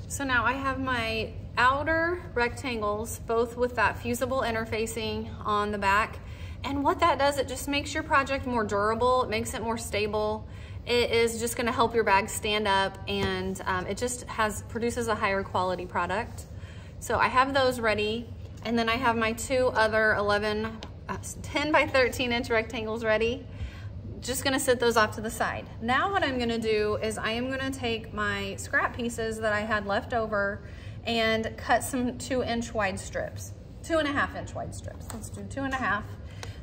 So now I have my outer rectangles, both with that fusible interfacing on the back. And what that does, it just makes your project more durable. It makes it more stable. It is just gonna help your bag stand up, and it just produces a higher quality product. So I have those ready. And then I have my two other 10 by 13 inch rectangles ready. Just gonna sit those off to the side. Now what I'm gonna do is I am gonna take my scrap pieces that I had left over and cut some 2-inch wide strips, 2.5 inch wide strips. Let's do 2.5.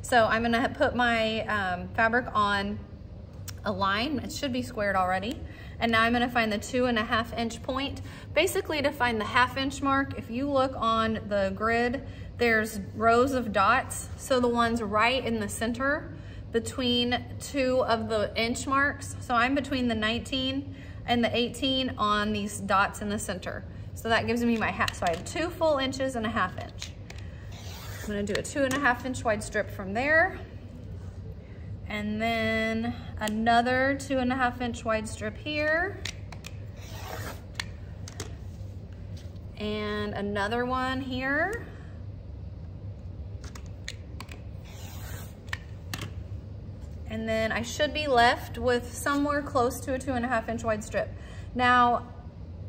So I'm gonna put my fabric on a line. It should be squared already. And now I'm gonna find the 2.5 inch point. Basically, to find the 1/2 inch mark, if you look on the grid, there's rows of dots. So the ones right in the center between 2 of the inch marks. So I'm between the 19 and the 18 on these dots in the center. So that gives me my half. So I have 2 full inches and a 1/2 inch. I'm gonna do a 2.5 inch wide strip from there. And then another 2.5 inch wide strip here. And another one here. And then I should be left with somewhere close to a 2.5 inch wide strip. Now,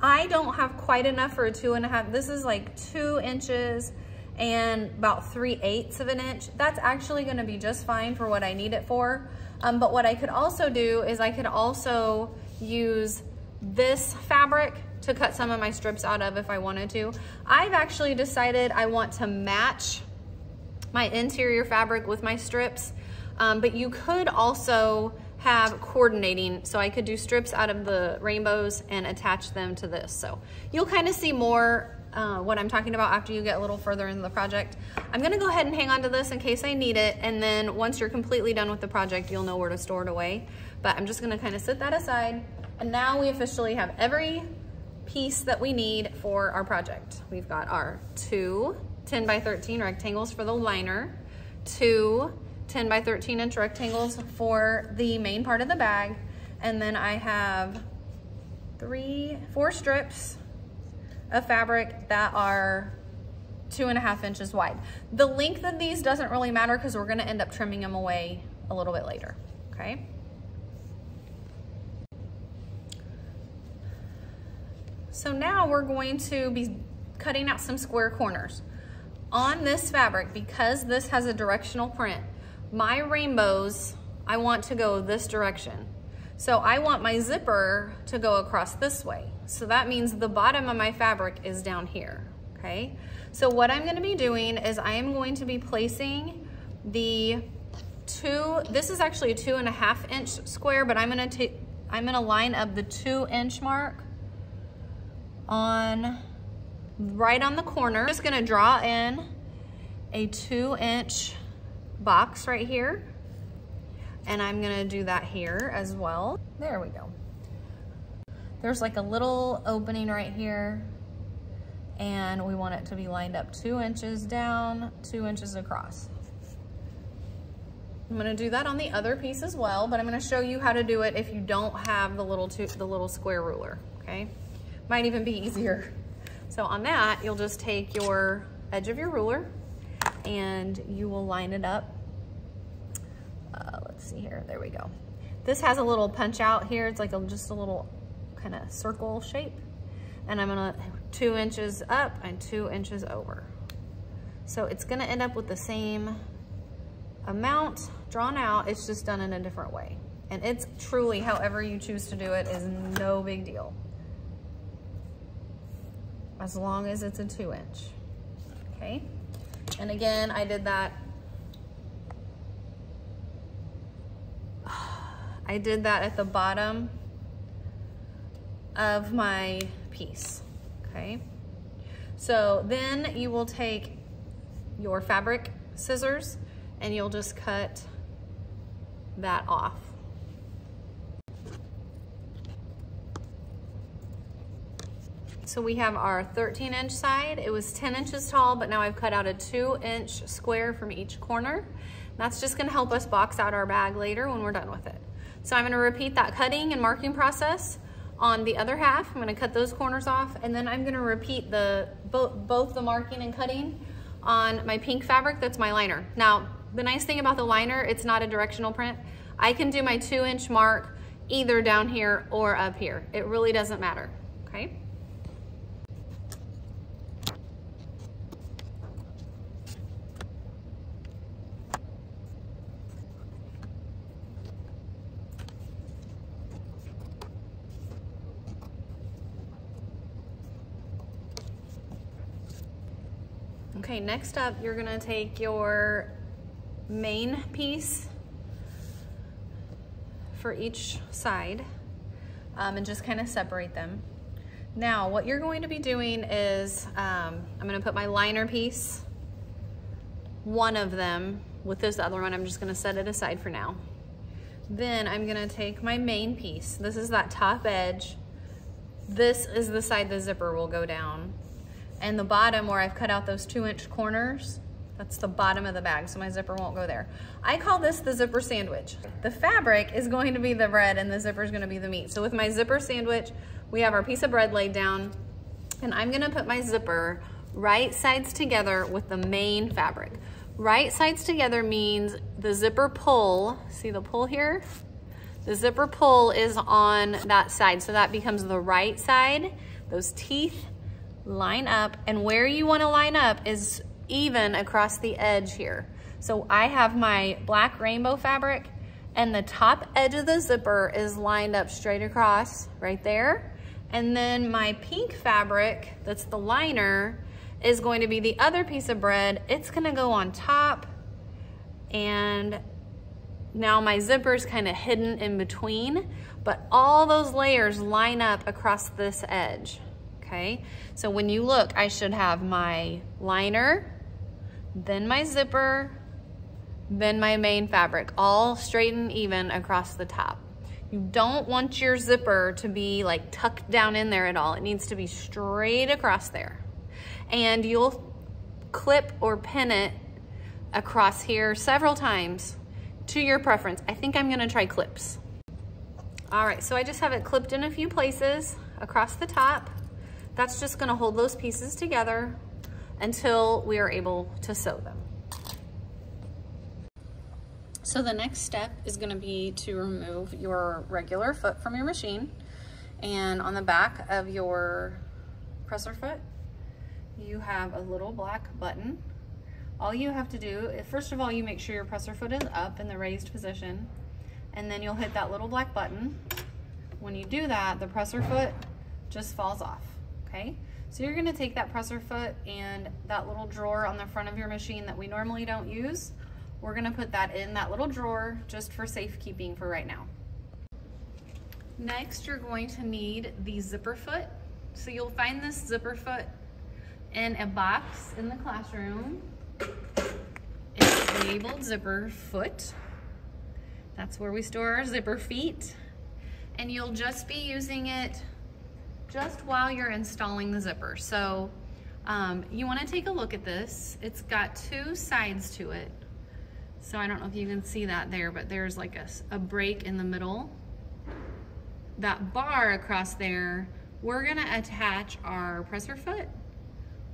I don't have quite enough for a 2.5. This is like 2 inches and about 3/8 of an inch. That's actually gonna be just fine for what I need it for. But what I could also do is I could also use this fabric to cut some of my strips out of if I wanted to. I've actually decided I want to match my interior fabric with my strips, but you could also have coordinating. So I could do strips out of the rainbows and attach them to this. So you'll kind of see more what I'm talking about after you get a little further into the project. I'm gonna go ahead and hang on to this in case I need it, and then once you're completely done with the project, you'll know where to store it away. But I'm just gonna kind of set that aside, and now we officially have every piece that we need for our project. We've got our 2 10 by 13 rectangles for the liner, 2 10 by 13 inch rectangles for the main part of the bag, and then I have 4 strips of fabric that are 2.5 inches wide. The length of these doesn't really matter because we're gonna end up trimming them away a little bit later, okay? So now we're going to be cutting out some square corners. On this fabric, because this has a directional print, my rainbows, I want to go this direction. So I want my zipper to go across this way. So that means the bottom of my fabric is down here, okay? So what I'm gonna be doing is I am going to be placing this is actually a 2.5 inch square, but I'm gonna line up the 2 inch mark right on the corner. I'm just gonna draw in a 2 inch box right here. And I'm gonna do that here as well. There we go. There's like a little opening right here, and we want it to be lined up 2 inches down, 2 inches across. I'm gonna do that on the other piece as well, but I'm gonna show you how to do it if you don't have the little square ruler, okay? Might even be easier. So on that, you'll just take your edge of your ruler and you will line it up. Let's see here, there we go. This has a little punch out here. It's like just a little kind of circle shape. And I'm gonna 2 inches up and 2 inches over. So it's gonna end up with the same amount drawn out, it's just done in a different way. And it's truly, however you choose to do it is no big deal. As long as it's a 2 inch, okay? And again, I did that at the bottom of my piece, okay? So then you will take your fabric scissors and you'll just cut that off. So we have our 13 inch side. It was 10 inches tall, but now I've cut out a 2 inch square from each corner. That's just gonna help us box out our bag later when we're done with it. So I'm gonna repeat that cutting and marking process on the other half. I'm gonna cut those corners off, and then I'm gonna repeat both the marking and cutting on my pink fabric that's my liner. Now, the nice thing about the liner, it's not a directional print. I can do my 2-inch mark either down here or up here. It really doesn't matter, okay? Okay, next up, you're gonna take your main piece for each side and just kind of separate them. Now, what you're going to be doing is, I'm gonna put my liner piece, one of them, with this other one. I'm just gonna set it aside for now. Then I'm gonna take my main piece. This is that top edge. This is the side the zipper will go down. And the bottom where I've cut out those 2-inch corners, that's the bottom of the bag, so my zipper won't go there. I call this the zipper sandwich. The fabric is going to be the bread and the zipper is gonna be the meat. So with my zipper sandwich, we have our piece of bread laid down, and I'm gonna put my zipper right sides together with the main fabric. Right sides together means the zipper pull, see the pull here? The zipper pull is on that side, so that becomes the right side. Those teeth line up, and where you want to line up is even across the edge here. So I have my black rainbow fabric, and the top edge of the zipper is lined up straight across right there. And then my pink fabric, that's the liner, is going to be the other piece of bread. It's gonna go on top, and now my zipper is kind of hidden in between, but all those layers line up across this edge. Okay, so when you look, I should have my liner, then my zipper, then my main fabric, all straight and even across the top. You don't want your zipper to be like tucked down in there at all. It needs to be straight across there. And you'll clip or pin it across here several times to your preference. I think I'm gonna try clips. All right, so I just have it clipped in a few places across the top. That's just gonna hold those pieces together until we are able to sew them. So the next step is gonna be to remove your regular foot from your machine. And on the back of your presser foot, you have a little black button. All you have to do, first of all, you make sure your presser foot is up in the raised position, and then you'll hit that little black button. When you do that, the presser foot just falls off. Okay, so you're gonna take that presser foot and that little drawer on the front of your machine that we normally don't use, we're gonna put that in that little drawer just for safekeeping for right now. Next, you're going to need the zipper foot. So you'll find this zipper foot in a box in the classroom. It's labeled zipper foot. That's where we store our zipper feet. And you'll just be using it just while you're installing the zipper. So you want to take a look at this. It's got 2 sides to it. So I don't know if you can see that there, but there's like a break in the middle. That bar across there, we're gonna attach our presser foot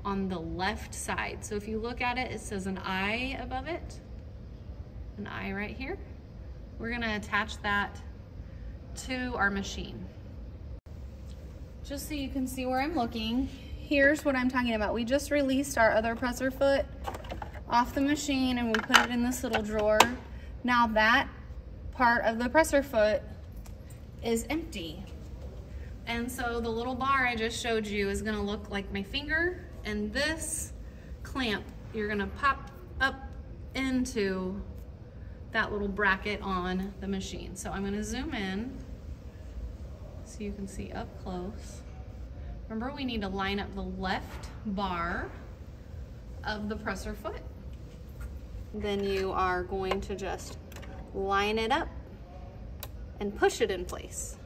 on the left side. So if you look at it, it says an I above it, an I right here. We're gonna attach that to our machine. Just so you can see where I'm looking, here's what I'm talking about. We just released our other presser foot off the machine and we put it in this little drawer. Now that part of the presser foot is empty. And so the little bar I just showed you is gonna look like my finger, and this clamp you're gonna pop up into that little bracket on the machine. So I'm gonna zoom in so you can see up close. Remember, we need to line up the left bar of the presser foot. Then you are going to just line it up and push it in place.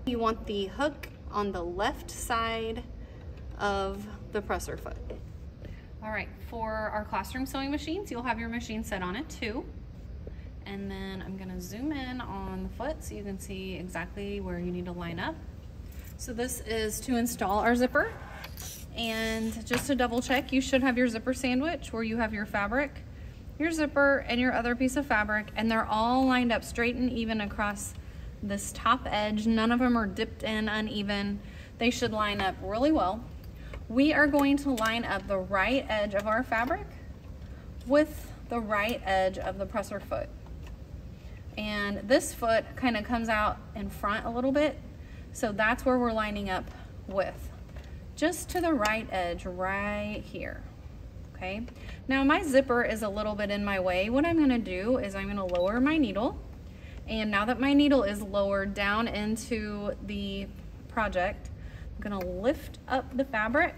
You want the hook on the left side of the presser foot. All right, for our classroom sewing machines, you'll have your machine set on it too. And then I'm gonna zoom in on the foot so you can see exactly where you need to line up. So this is to install our zipper. And just to double check, you should have your zipper sandwich where you have your fabric, your zipper, and your other piece of fabric, and they're all lined up straight and even across this top edge. None of them are dipped in uneven. They should line up really well. We are going to line up the right edge of our fabric with the right edge of the presser foot. And this foot kind of comes out in front a little bit, so that's where we're lining up with. Just to the right edge right here, okay? Now my zipper is a little bit in my way. What I'm gonna do is I'm gonna lower my needle, and now that my needle is lowered down into the project, I'm gonna lift up the fabric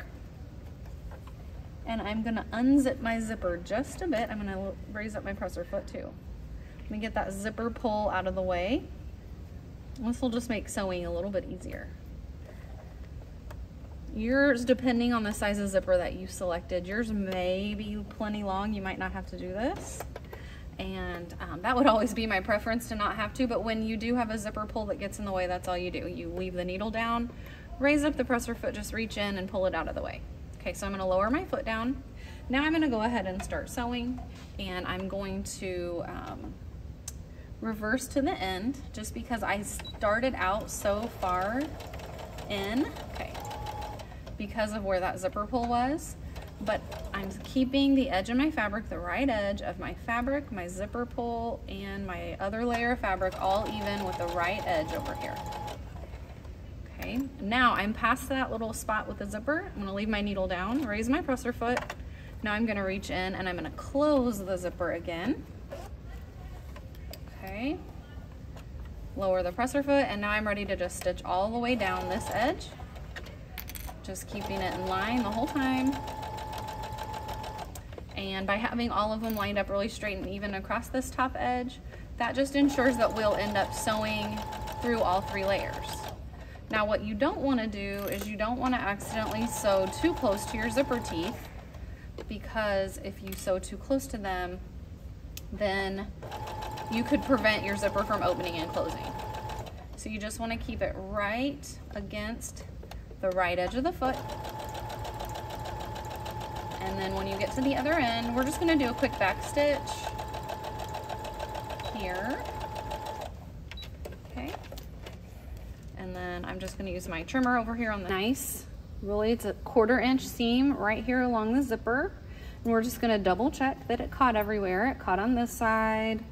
and I'm gonna unzip my zipper just a bit. I'm gonna raise up my presser foot too. Let me get that zipper pull out of the way. This will just make sewing a little bit easier. Yours, depending on the size of zipper that you selected, yours may be plenty long. You might not have to do this. And that would always be my preference to not have to, but when you do have a zipper pull that gets in the way, that's all you do. You leave the needle down, raise up the presser foot, just reach in and pull it out of the way. Okay, so I'm gonna lower my foot down. Now I'm gonna go ahead and start sewing, and I'm going to reverse to the end just because I started out so far in. Okay. Because of where that zipper pull was, but I'm keeping the edge of my fabric, the right edge of my fabric, my zipper pull, and my other layer of fabric all even with the right edge over here. Okay, now I'm past that little spot with the zipper. I'm gonna leave my needle down, raise my presser foot. Now I'm gonna reach in and I'm gonna close the zipper again. Okay, lower the presser foot, and now I'm ready to just stitch all the way down this edge. Just keeping it in line the whole time. And by having all of them lined up really straight and even across this top edge, that just ensures that we'll end up sewing through all 3 layers. Now what you don't want to do is you don't want to accidentally sew too close to your zipper teeth, because if you sew too close to them, then you could prevent your zipper from opening and closing. So you just want to keep it right against the right edge of the foot. And then when you get to the other end, we're just going to do a quick back stitch here. Okay. And then I'm just going to use my trimmer over here on the nice, really it's a 1/4 inch seam right here along the zipper. And we're just going to double check that it caught everywhere. It caught on this side,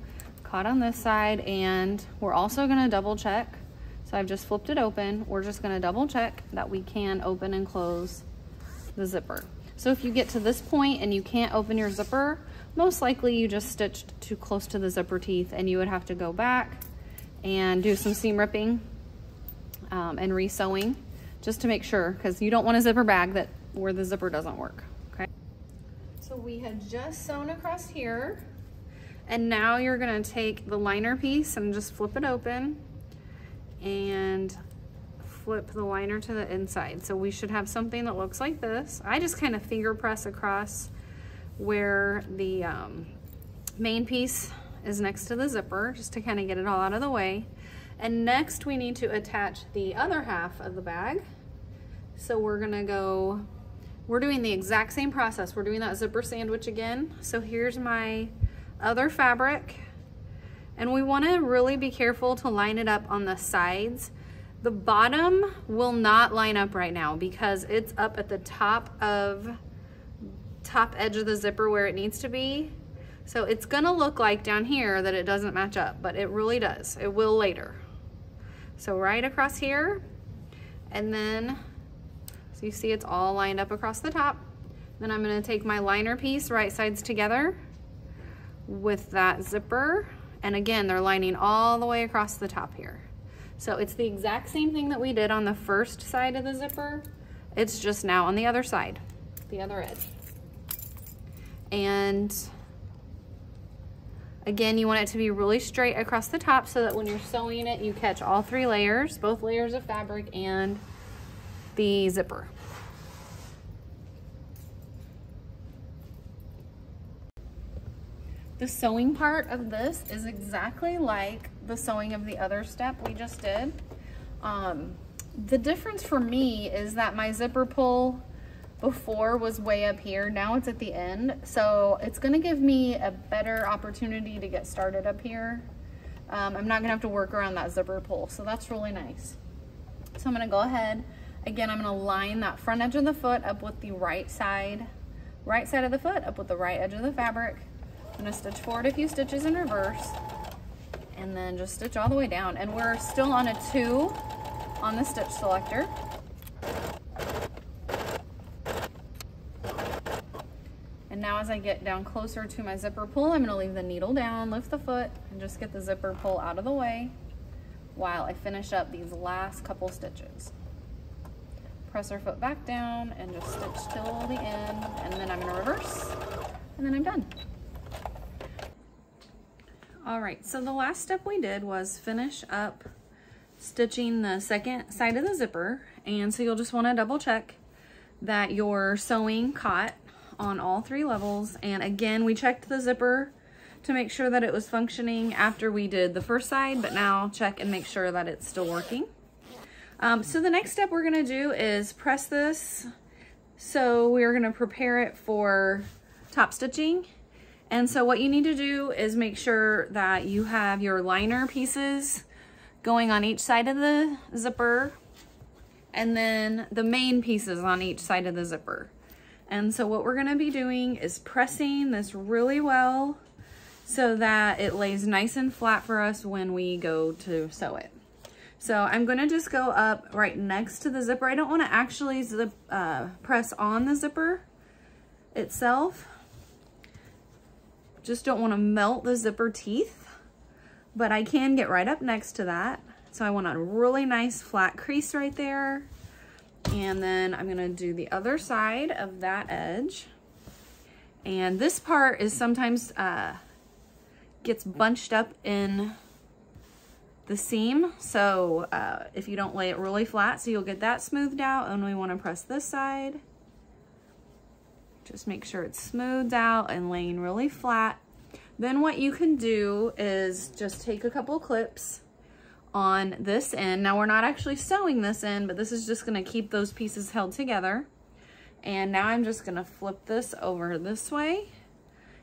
caught on this side, and we're also going to double check. So I've just flipped it open. We're just gonna double check that we can open and close the zipper. So if you get to this point and you can't open your zipper, most likely you just stitched too close to the zipper teeth, and you would have to go back and do some seam ripping and re-sewing just to make sure, because you don't want a zipper bag where the zipper doesn't work, okay? So we had just sewn across here, and now you're gonna take the liner piece and just flip it open and flip the liner to the inside. So we should have something that looks like this. I just kind of finger press across where the main piece is next to the zipper, just to kind of get it all out of the way. And next we need to attach the other half of the bag. So we're doing the exact same process. We're doing that zipper sandwich again. So here's my other fabric. And we want to really be careful to line it up on the sides. The bottom will not line up right now because it's up at the top edge of the zipper where it needs to be. So it's gonna look like down here that it doesn't match up, but it really does. It will later. So right across here, and then, so you see it's all lined up across the top. Then I'm gonna take my liner piece, right sides together with that zipper. And again, they're lining all the way across the top here. So it's the exact same thing that we did on the first side of the zipper. It's just now on the other side, the other edge. And again, you want it to be really straight across the top so that when you're sewing it, you catch all 3 layers, both layers of fabric and the zipper. The sewing part of this is exactly like the sewing of the other step we just did. The difference for me is that my zipper pull before was way up here. Now it's at the end. So it's gonna give me a better opportunity to get started up here. I'm not gonna have to work around that zipper pull. So that's really nice. So I'm gonna go ahead. Again, I'm gonna line that front edge of the foot up with the right side of the foot up with the right edge of the fabric. I'm gonna stitch forward a few stitches in reverse and then just stitch all the way down. And we're still on a 2 on the stitch selector. And now as I get down closer to my zipper pull, I'm gonna leave the needle down, lift the foot, and just get the zipper pull out of the way while I finish up these last couple stitches. Press our foot back down and just stitch till the end, and then I'm gonna reverse, and then I'm done. All right, so the last step we did was finish up stitching the second side of the zipper, and so you'll just wanna double check that your sewing caught on all 3 levels. And again, we checked the zipper to make sure that it was functioning after we did the first side, but now check and make sure that it's still working. So the next step we're gonna do is press this. So we're gonna prepare it for top stitching. And so what you need to do is make sure that you have your liner pieces going on each side of the zipper, and then the main pieces on each side of the zipper. And so what we're gonna be doing is pressing this really well so that it lays nice and flat for us when we go to sew it. So I'm gonna just go up right next to the zipper. I don't wanna actually press on the zipper itself. Just don't wanna melt the zipper teeth, but I can get right up next to that. So I want a really nice flat crease right there. And then I'm gonna do the other side of that edge. And this part is sometimes gets bunched up in the seam. So if you don't lay it really flat, so you'll get that smoothed out. And we wanna press this side. Just make sure it's smoothed out and laying really flat. Then what you can do is just take a couple clips on this end. Now we're not actually sewing this in, but this is just gonna keep those pieces held together. And now I'm just gonna flip this over this way,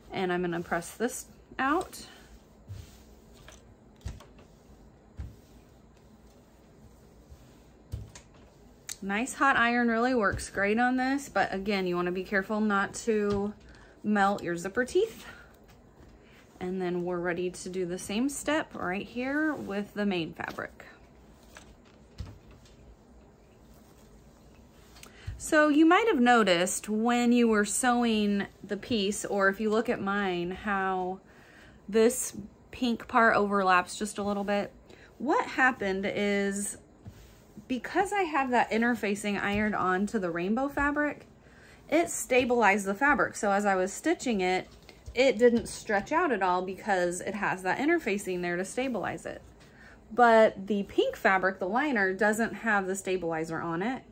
and I'm gonna press this out. Nice hot iron really works great on this, but again, you wanna be careful not to melt your zipper teeth. And then we're ready to do the same step right here with the main fabric. So you might have noticed when you were sewing the piece, or if you look at mine, how this pink part overlaps just a little bit. What happened is, because I have that interfacing ironed onto the rainbow fabric, it stabilized the fabric. So as I was stitching it, it didn't stretch out at all because it has that interfacing there to stabilize it. But the pink fabric, the liner, doesn't have the stabilizer on it.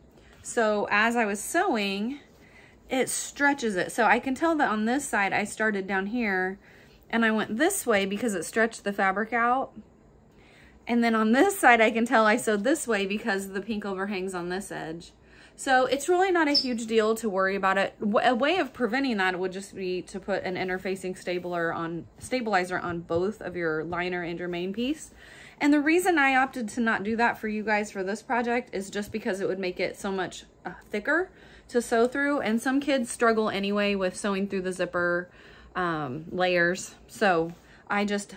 So as I was sewing, it stretches it. So I can tell that on this side, I started down here and I went this way because it stretched the fabric out. And then on this side, I can tell I sewed this way because the pink overhangs on this edge. So it's really not a huge deal to worry about it. A way of preventing that would just be to put an interfacing stabilizer on both of your liner and your main piece. And the reason I opted to not do that for you guys for this project is just because it would make it so much thicker to sew through. And some kids struggle anyway with sewing through the zipper layers. So I just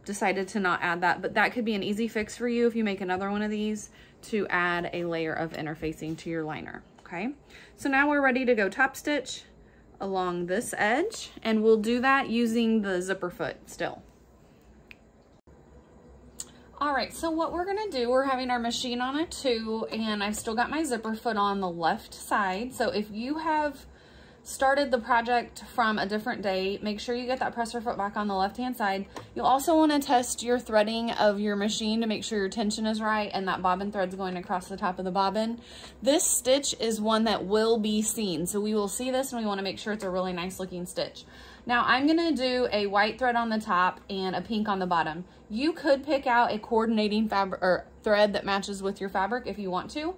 decided to not add that, but that could be an easy fix for you if you make another one of these, to add a layer of interfacing to your liner. Okay, so now we're ready to go top stitch along this edge, and we'll do that using the zipper foot still. All right, so what we're gonna do, we're having our machine on a 2, and I've still got my zipper foot on the left side. So if you have started the project from a different day, make sure you get that presser foot back on the left-hand side. You'll also want to test your threading of your machine to make sure your tension is right and that bobbin thread's going across the top of the bobbin. This stitch is one that will be seen, so we will see this and we want to make sure it's a really nice looking stitch. Now I'm gonna do a white thread on the top and a pink on the bottom. You could pick out a coordinating fabric or thread that matches with your fabric if you want to.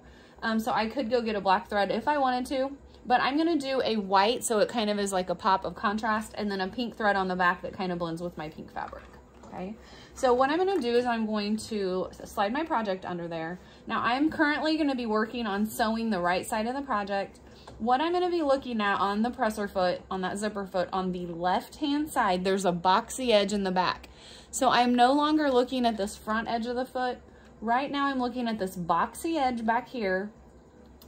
So I could go get a black thread if I wanted to, but I'm gonna do a white so it kind of is like a pop of contrast, and then a pink thread on the back that kind of blends with my pink fabric, okay? So what I'm gonna do is I'm going to slide my project under there. Now I'm currently gonna be working on sewing the right side of the project. What I'm gonna be looking at on the presser foot, on that zipper foot, on the left-hand side, there's a boxy edge in the back. So I'm no longer looking at this front edge of the foot. Right now I'm looking at this boxy edge back here,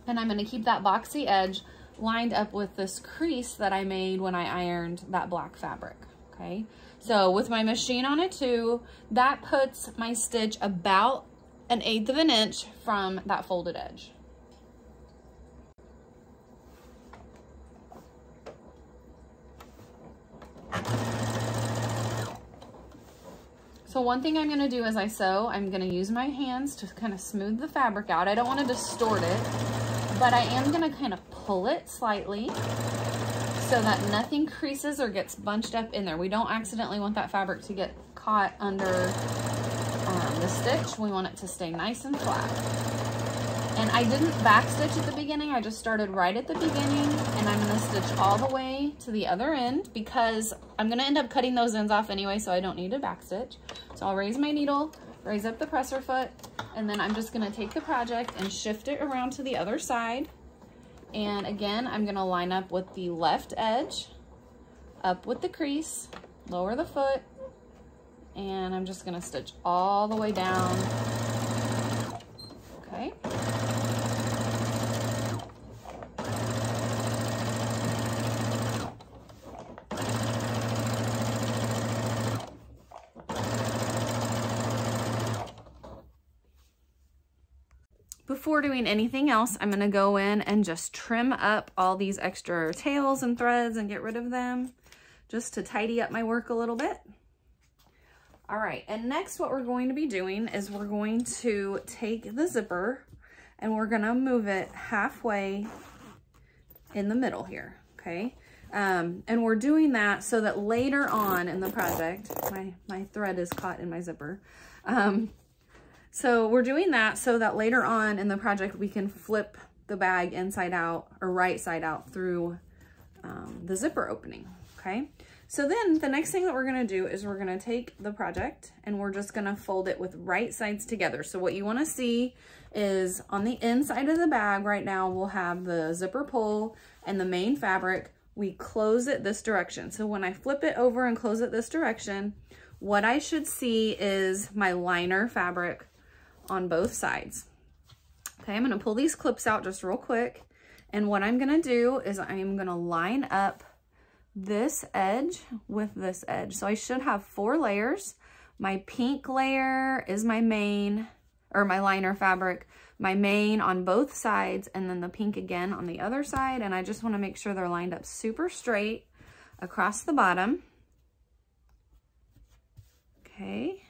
and I'm gonna keep that boxy edge lined up with this crease that I made when I ironed that black fabric, okay? So with my machine on it too, that puts my stitch about 1/8 of an inch from that folded edge. So one thing I'm gonna do as I sew, I'm gonna use my hands to kind of smooth the fabric out. I don't wanna distort it, but I am gonna kind of pull it slightly so that nothing creases or gets bunched up in there. We don't accidentally want that fabric to get caught under the stitch. We want it to stay nice and flat. And I didn't back stitch at the beginning, I just started right at the beginning, and I'm gonna stitch all the way to the other end because I'm gonna end up cutting those ends off anyway, so I don't need to back stitch. So I'll raise my needle, raise up the presser foot, and then I'm just gonna take the project and shift it around to the other side. And again, I'm gonna line up with the left edge, up with the crease, lower the foot, and I'm just gonna stitch all the way down, okay? Before doing anything else, I'm gonna go in and just trim up all these extra tails and threads and get rid of them just to tidy up my work a little bit. All right, and next what we're going to be doing is we're going to take the zipper and we're gonna move it halfway in the middle here, okay? And we're doing that so that later on in the project, my thread is caught in my zipper. So we're doing that so that later on in the project, we can flip the bag inside out or right side out through the zipper opening, okay? So then the next thing that we're gonna do is we're gonna take the project and we're just gonna fold it with right sides together. So what you wanna see is on the inside of the bag right now, we'll have the zipper pull and the main fabric. We close it this direction. So when I flip it over and close it this direction, what I should see is my liner fabric on both sides. Okay, I'm gonna pull these clips out just real quick. And what I'm gonna do is I'm gonna line up this edge with this edge. So I should have 4 layers. My pink layer is my main, or my liner fabric, my main on both sides, and then the pink again on the other side. And I just wanna make sure they're lined up super straight across the bottom. Okay.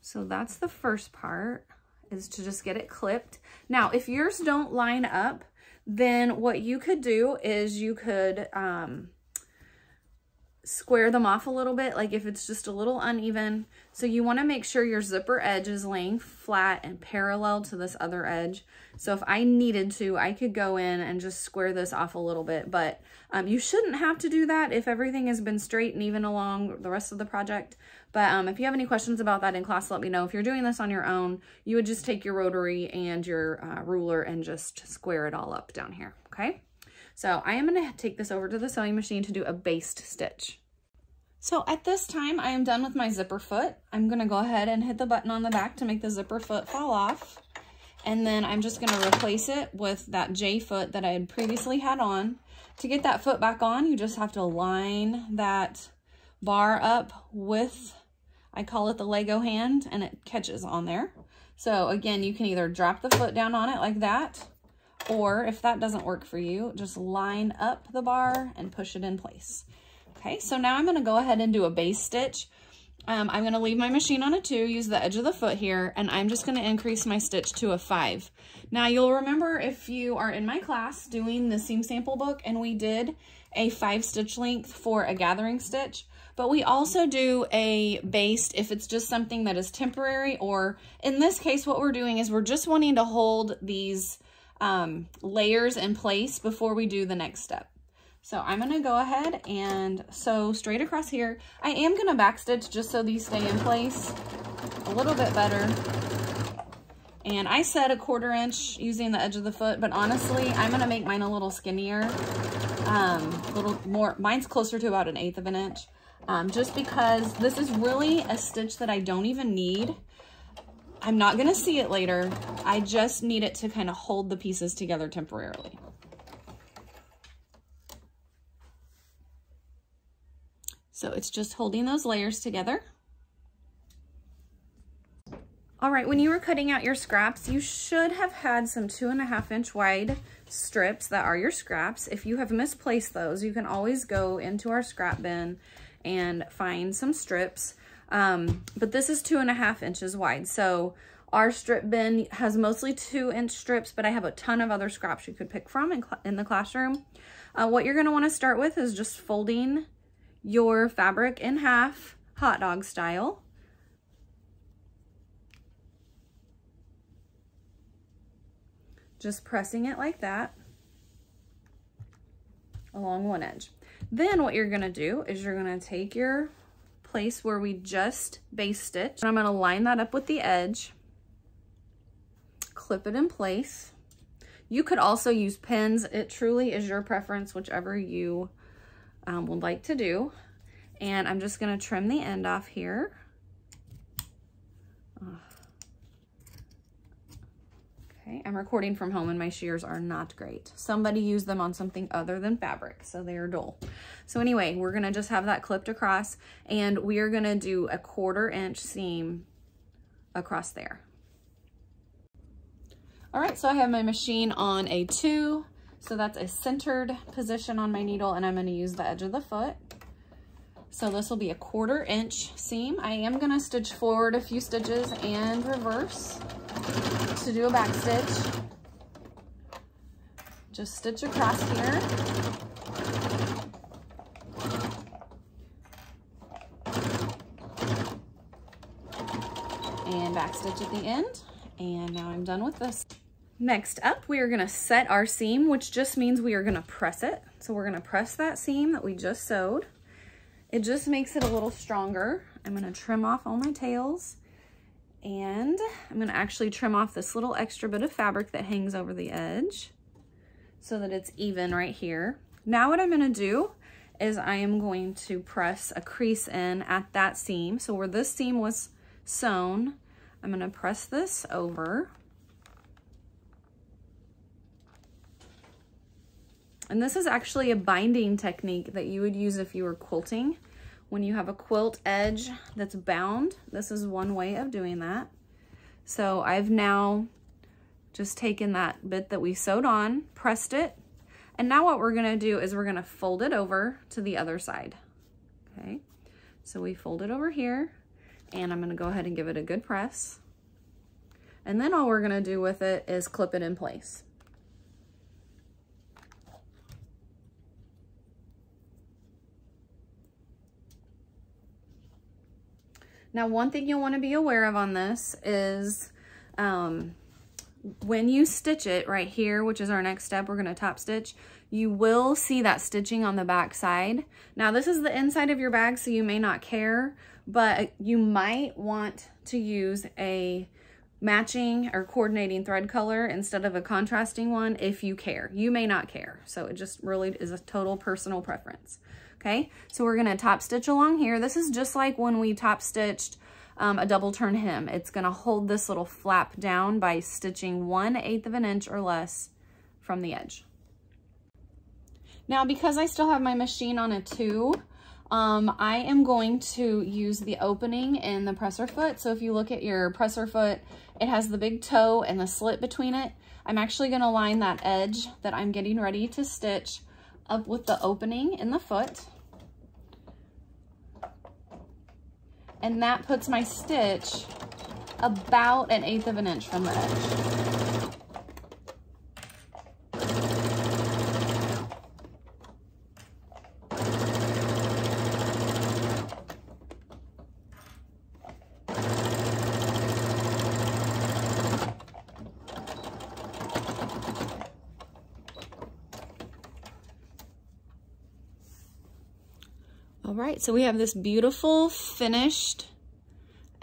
So that's the first part, is to just get it clipped. Now, if yours don't line up, then what you could do is you could square them off a little bit, like if it's just a little uneven. So you want to make sure your zipper edge is laying flat and parallel to this other edge. So if I needed to, I could go in and just square this off a little bit, but you shouldn't have to do that if everything has been straight and even along the rest of the project. But if you have any questions about that in class, let me know. If you're doing this on your own, you would just take your rotary and your ruler and just square it all up down here, okay? So I am gonna take this over to the sewing machine to do a based stitch. So at this time, I am done with my zipper foot. I'm gonna go ahead and hit the button on the back to make the zipper foot fall off. And then I'm just gonna replace it with that J foot that I had previously had on. To get that foot back on, you just have to line that bar up with, I call it the Lego hand, and it catches on there. So again, you can either drop the foot down on it like that, or if that doesn't work for you, just line up the bar and push it in place. Okay, so now I'm gonna go ahead and do a base stitch. I'm gonna leave my machine on a 2, use the edge of the foot here, and I'm just gonna increase my stitch to a 5. Now you'll remember if you are in my class doing the seam sample book, and we did a 5 stitch length for a gathering stitch, but we also do a baste if it's just something that is temporary, or in this case, what we're doing is we're just wanting to hold these layers in place before we do the next step. So I'm gonna go ahead and sew straight across here. I am gonna backstitch just so these stay in place a little bit better. And I said a 1/4 inch using the edge of the foot, but honestly, I'm gonna make mine a little skinnier, a little more, mine's closer to about 1/8 of an inch, just because this is really a stitch that I don't even need. I'm not gonna see it later. I just need it to kind of hold the pieces together temporarily. So it's just holding those layers together. All right, when you were cutting out your scraps, you should have had some 2.5 inch wide strips that are your scraps. If you have misplaced those, you can always go into our scrap bin and find some strips. But this is 2.5 inches wide. So our strip bin has mostly 2-inch strips, but I have a ton of other scraps you could pick from in the classroom. What you're gonna wanna start with is just folding your fabric in half, hot dog style. Just pressing it like that along one edge. Then what you're gonna do is you're gonna take your place where we just base stitched, and I'm gonna line that up with the edge, clip it in place. You could also use pins. It truly is your preference, whichever you would like to do. And I'm just gonna trim the end off here. Okay, I'm recording from home and my shears are not great. Somebody used them on something other than fabric, so they are dull. So anyway, we're gonna just have that clipped across, and we are gonna do a 1/4 inch seam across there. All right, so I have my machine on a 2. So that's a centered position on my needle, and I'm gonna use the edge of the foot. So this will be a 1/4 inch seam. I am gonna stitch forward a few stitches and reverse to do a back stitch. Just stitch across here. And back stitch at the end. And now I'm done with this. Next up, we are gonna set our seam, which just means we are gonna press it. So we're gonna press that seam that we just sewed. It just makes it a little stronger. I'm gonna trim off all my tails, and I'm gonna actually trim off this little extra bit of fabric that hangs over the edge so that it's even right here. Now what I'm gonna do is I am going to press a crease in at that seam. So where this seam was sewn, I'm gonna press this over. And this is actually a binding technique that you would use if you were quilting. When you have a quilt edge that's bound, this is one way of doing that. So I've now just taken that bit that we sewed on, pressed it, and now what we're gonna do is we're gonna fold it over to the other side. Okay, so we fold it over here, and I'm gonna go ahead and give it a good press. And then all we're gonna do with it is clip it in place. Now, one thing you'll want to be aware of on this is when you stitch it right here, which is our next step, we're going to top stitch, you will see that stitching on the back side. Now, this is the inside of your bag, so you may not care, but you might want to use a matching or coordinating thread color instead of a contrasting one if you care. You may not care, so it just really is a total personal preference. Okay, so we're gonna top stitch along here. This is just like when we top stitched a double turn hem. It's gonna hold this little flap down by stitching 1/8 of an inch or less from the edge. Now, because I still have my machine on a 2, I am going to use the opening in the presser foot. So if you look at your presser foot, it has the big toe and the slit between it. I'm actually gonna line that edge that I'm getting ready to stitch up with the opening in the foot. And that puts my stitch about 1/8 of an inch from the edge. All right, so we have this beautiful finished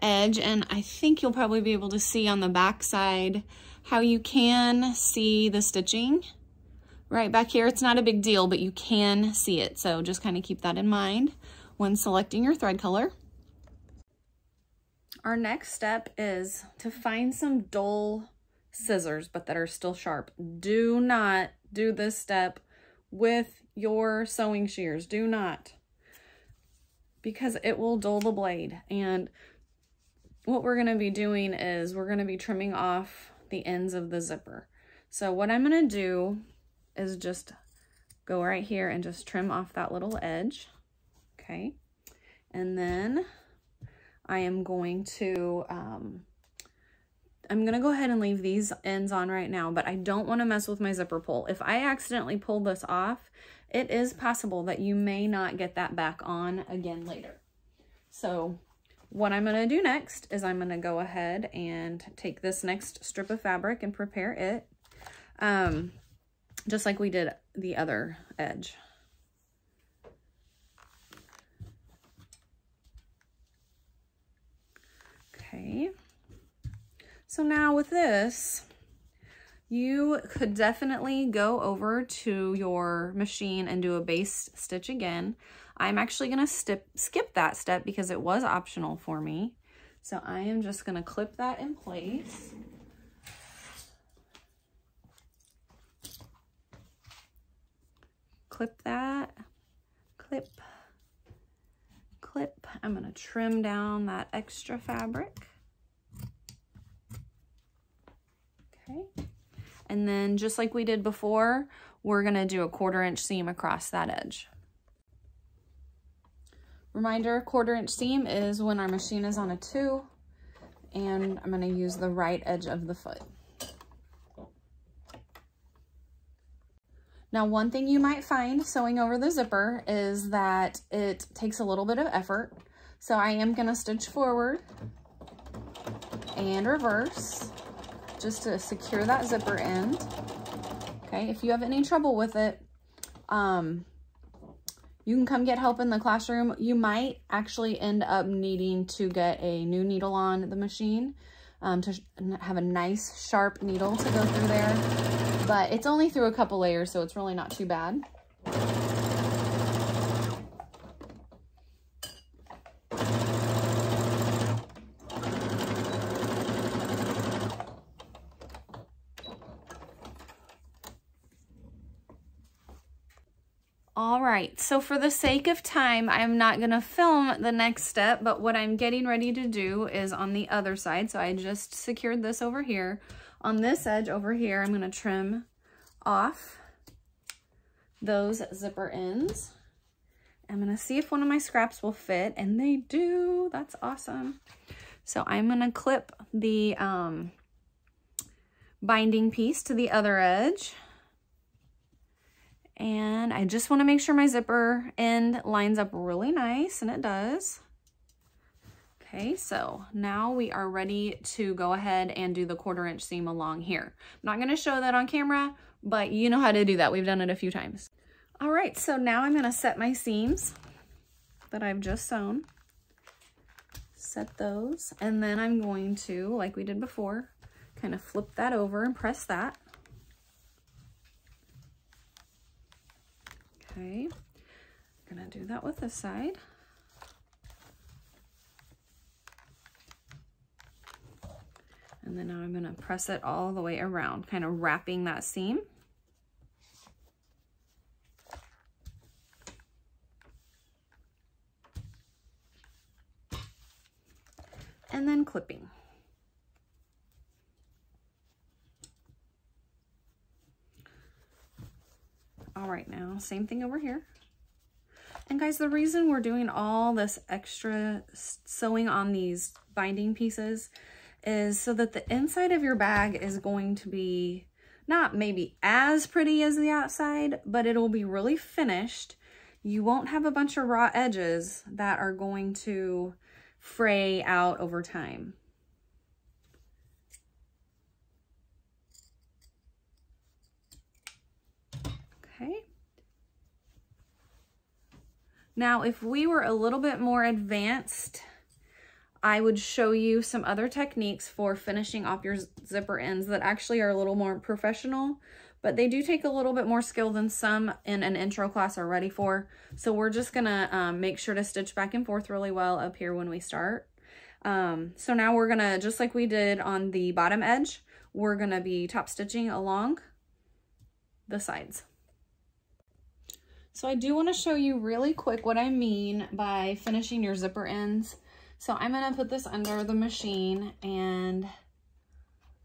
edge, and I think you'll probably be able to see on the back side how you can see the stitching. Right back here, it's not a big deal, but you can see it. So just kind of keep that in mind when selecting your thread color. Our next step is to find some dull scissors, but that are still sharp. Do not do this step with your sewing shears. Do not, because it will dull the blade. And what we're gonna be doing is we're gonna be trimming off the ends of the zipper. So what I'm gonna do is just go right here and just trim off that little edge, okay? And then I am going to, I'm gonna go ahead and leave these ends on right now, but I don't wanna mess with my zipper pull. If I accidentally pull this off, it is possible that you may not get that back on again later. So what I'm gonna do next is I'm gonna go ahead and take this next strip of fabric and prepare it, just like we did the other edge. Okay, so now with this, you could definitely go over to your machine and do a base stitch again. I'm actually gonna skip that step because it was optional for me. So I am just gonna clip that in place. Clip that, clip, clip. I'm gonna trim down that extra fabric. Okay. And then just like we did before, we're gonna do a 1/4 inch seam across that edge. Reminder, 1/4 inch seam is when our machine is on a 2, and I'm gonna use the right edge of the foot. Now, one thing you might find sewing over the zipper is that it takes a little bit of effort. So I am gonna stitch forward and reverse just to secure that zipper end. Okay, if you have any trouble with it, you can come get help in the classroom. You might actually end up needing to get a new needle on the machine to have a nice sharp needle to go through there. But it's only through a couple layers, so it's really not too bad. All right, so for the sake of time, I'm not gonna film the next step, but what I'm getting ready to do is on the other side. So I just secured this over here. On this edge over here, I'm gonna trim off those zipper ends. I'm gonna see if one of my scraps will fit, and they do. That's awesome. So I'm gonna clip the binding piece to the other edge. And I just wanna make sure my zipper end lines up really nice, and it does. Okay, so now we are ready to go ahead and do the 1/4 inch seam along here. I'm not gonna show that on camera, but you know how to do that. We've done it a few times. All right, so now I'm gonna set my seams that I've just sewn. Set those, and then I'm going to, like we did before, kind of flip that over and press that. Okay, I'm gonna do that with this side. And then now I'm gonna press it all the way around, kind of wrapping that seam. And then clipping. All right, now same thing over here. And guys, the reason we're doing all this extra sewing on these binding pieces is so that the inside of your bag is going to be not maybe as pretty as the outside, but it'll be really finished. You won't have a bunch of raw edges that are going to fray out over time. Okay. Now, if we were a little bit more advanced, I would show you some other techniques for finishing off your zipper ends that actually are a little more professional, but they do take a little bit more skill than some in an intro class are ready for. So we're just gonna make sure to stitch back and forth really well up here when we start. So now we're gonna, just like we did on the bottom edge, we're gonna be top stitching along the sides. So I do want to show you really quick what I mean by finishing your zipper ends. So I'm going to put this under the machine and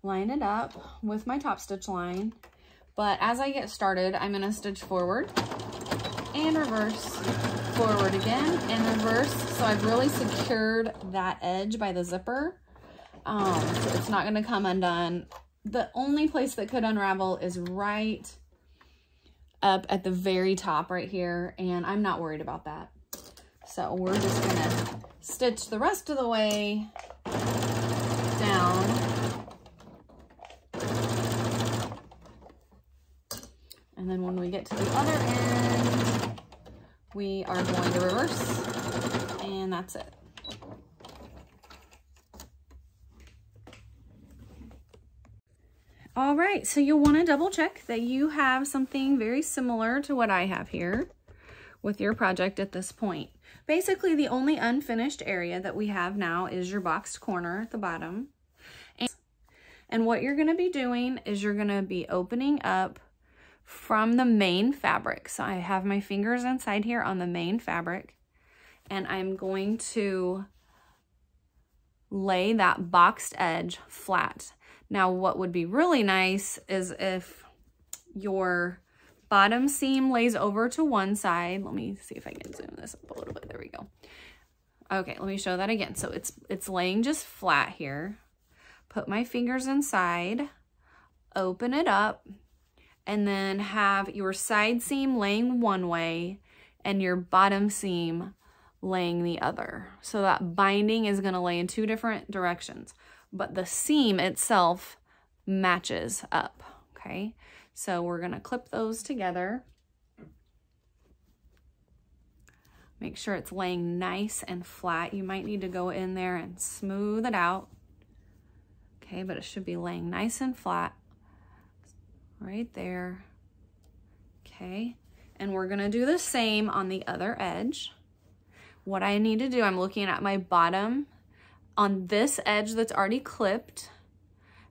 line it up with my top stitch line. But as I get started, I'm going to stitch forward and reverse, forward again and reverse. So I've really secured that edge by the zipper. So it's not going to come undone. The only place that could unravel is right up at the very top right here, and I'm not worried about that. So we're just gonna stitch the rest of the way down. And then when we get to the other end, we are going to reverse, and that's it. All right, so you'll want to double check that you have something very similar to what I have here with your project at this point. Basically, the only unfinished area that we have now is your boxed corner at the bottom. And what you're going to be doing is you're going to be opening up from the main fabric. So I have my fingers inside here on the main fabric, and I'm going to lay that boxed edge flat. Now, what would be really nice is if your bottom seam lays over to one side. Let me see if I can zoom this up a little bit. There we go. Okay, let me show that again. So it's laying just flat here. Put my fingers inside, open it up, and then have your side seam laying one way and your bottom seam laying the other. So that binding is going to lay in two different directions, but the seam itself matches up, okay? So we're going to clip those together. Make sure it's laying nice and flat. You might need to go in there and smooth it out. Okay, but it should be laying nice and flat right there. Okay, and we're going to do the same on the other edge. What I need to do, I'm looking at my bottom. On this edge that's already clipped,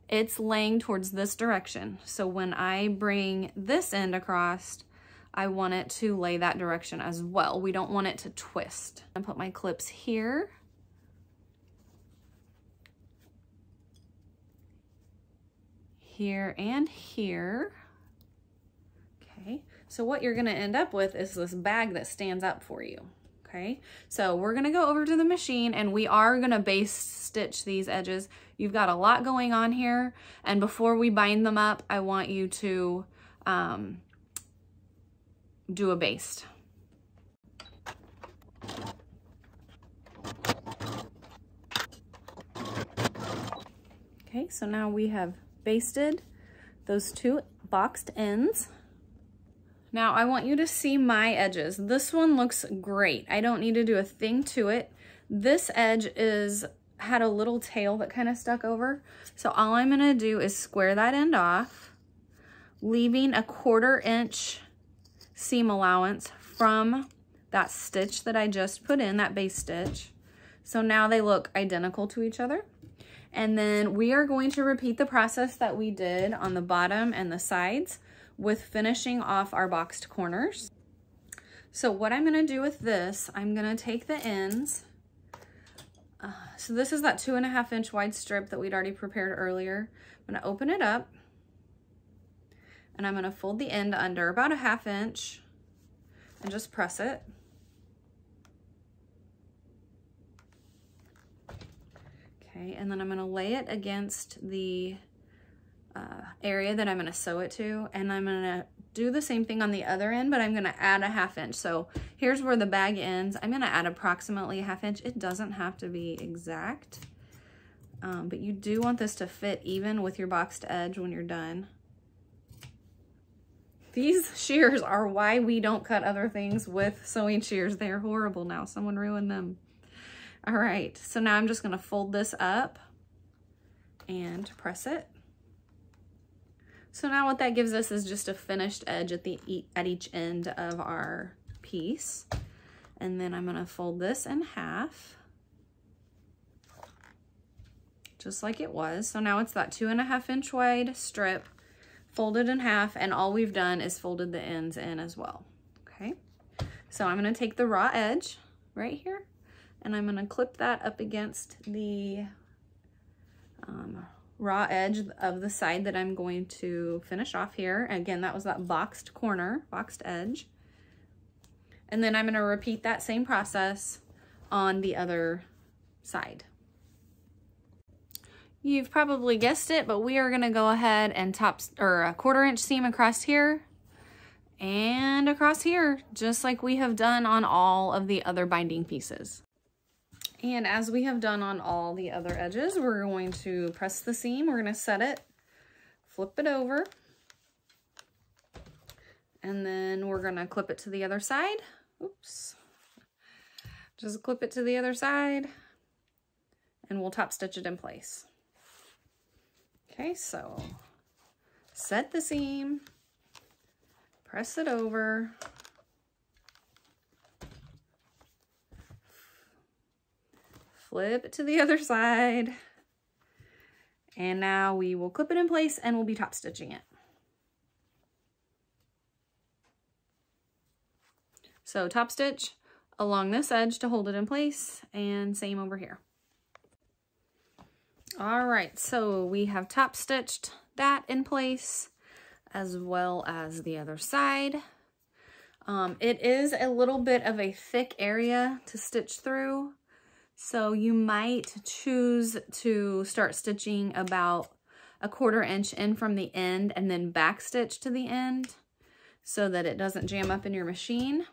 it's laying towards this direction. So when I bring this end across, I want it to lay that direction as well. We don't want it to twist. I put my clips here. Here and here. Okay, so what you're gonna end up with is this bag that stands up for you. Okay, so we're gonna go over to the machine and we are gonna base stitch these edges. You've got a lot going on here, and before we bind them up, I want you to do a baste. Okay, so now we have basted those two boxed ends. Now I want you to see my edges. This one looks great. I don't need to do a thing to it. This edge had a little tail that kind of stuck over. So all I'm gonna do is square that end off, leaving a 1/4 inch seam allowance from that stitch that I just put in, that base stitch. So now they look identical to each other. And then we are going to repeat the process that we did on the bottom and the sides with finishing off our boxed corners. So what I'm gonna do with this, I'm gonna take the ends. So this is that 2.5 inch wide strip that we'd already prepared earlier. I'm gonna open it up and I'm gonna fold the end under about 1/2 inch and just press it. Okay, and then I'm gonna lay it against the area that I'm gonna sew it to, and I'm gonna do the same thing on the other end, but I'm gonna add a 1/2 inch. So here's where the bag ends. I'm gonna add approximately a 1/2 inch. It doesn't have to be exact, but you do want this to fit even with your boxed edge when you're done. These shears are why we don't cut other things with sewing shears. They're horrible now. Someone ruined them. All right, so now I'm just gonna fold this up and press it. So now what that gives us is just a finished edge at each end of our piece. And then I'm gonna fold this in half, just like it was. So now it's that 2.5 inch wide strip folded in half, and all we've done is folded the ends in as well, okay? So I'm gonna take the raw edge right here, and I'm gonna clip that up against the raw edge of the side that I'm going to finish off here. Again, that was that boxed corner, boxed edge. And then I'm gonna repeat that same process on the other side. You've probably guessed it, but we are gonna go ahead and top or a 1/4 inch seam across here and across here, just like we have done on all of the other binding pieces. And as we have done on all the other edges, we're going to press the seam, we're gonna set it, flip it over, and then we're gonna clip it to the other side. Oops. Just clip it to the other side, and we'll top stitch it in place. Okay, so set the seam, press it over, flip it to the other side, and now we will clip it in place and we'll be top stitching it. So top stitch along this edge to hold it in place, and same over here. All right, so we have top stitched that in place as well as the other side. It is a little bit of a thick area to stitch through, so you might choose to start stitching about a 1/4 inch in from the end and then back stitch to the end so that it doesn't jam up in your machine.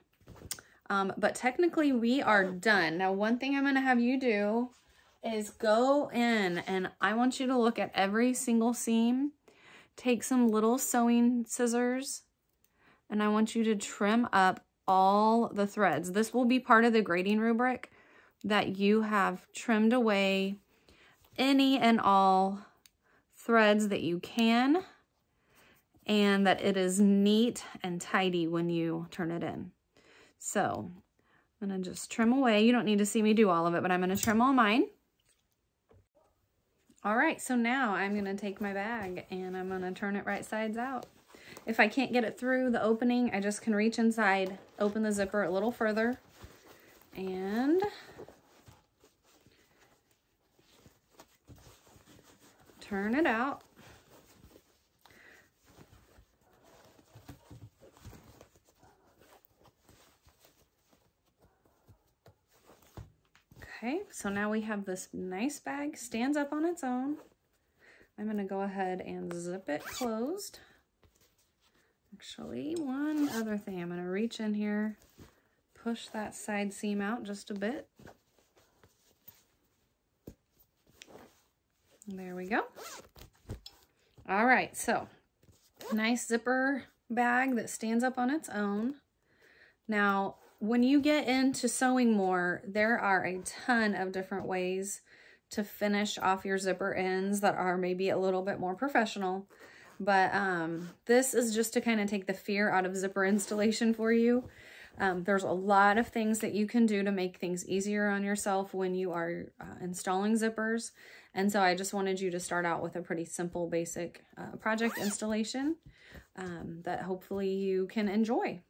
But technically we are done. Now, one thing I'm gonna have you do is go in, and I want you to look at every single seam, take some little sewing scissors, and I want you to trim up all the threads. This will be part of the grading rubric, that you have trimmed away any and all threads that you can, and that it is neat and tidy when you turn it in. So I'm gonna just trim away. You don't need to see me do all of it, but I'm gonna trim all mine. All right, so now I'm gonna take my bag and I'm gonna turn it right sides out. If I can't get it through the opening, I just can reach inside, open the zipper a little further, and turn it out. Okay, so now we have this nice bag, stands up on its own. I'm gonna go ahead and zip it closed. Actually, one other thing, I'm gonna reach in here, push that side seam out just a bit. There we go. All right, so nice zipper bag that stands up on its own. Now, when you get into sewing more, there are a ton of different ways to finish off your zipper ends that are maybe a little bit more professional. But this is just to kind of take the fear out of zipper installation for you. There's a lot of things that you can do to make things easier on yourself when you are installing zippers. And so I just wanted you to start out with a pretty simple, basic project installation that hopefully you can enjoy.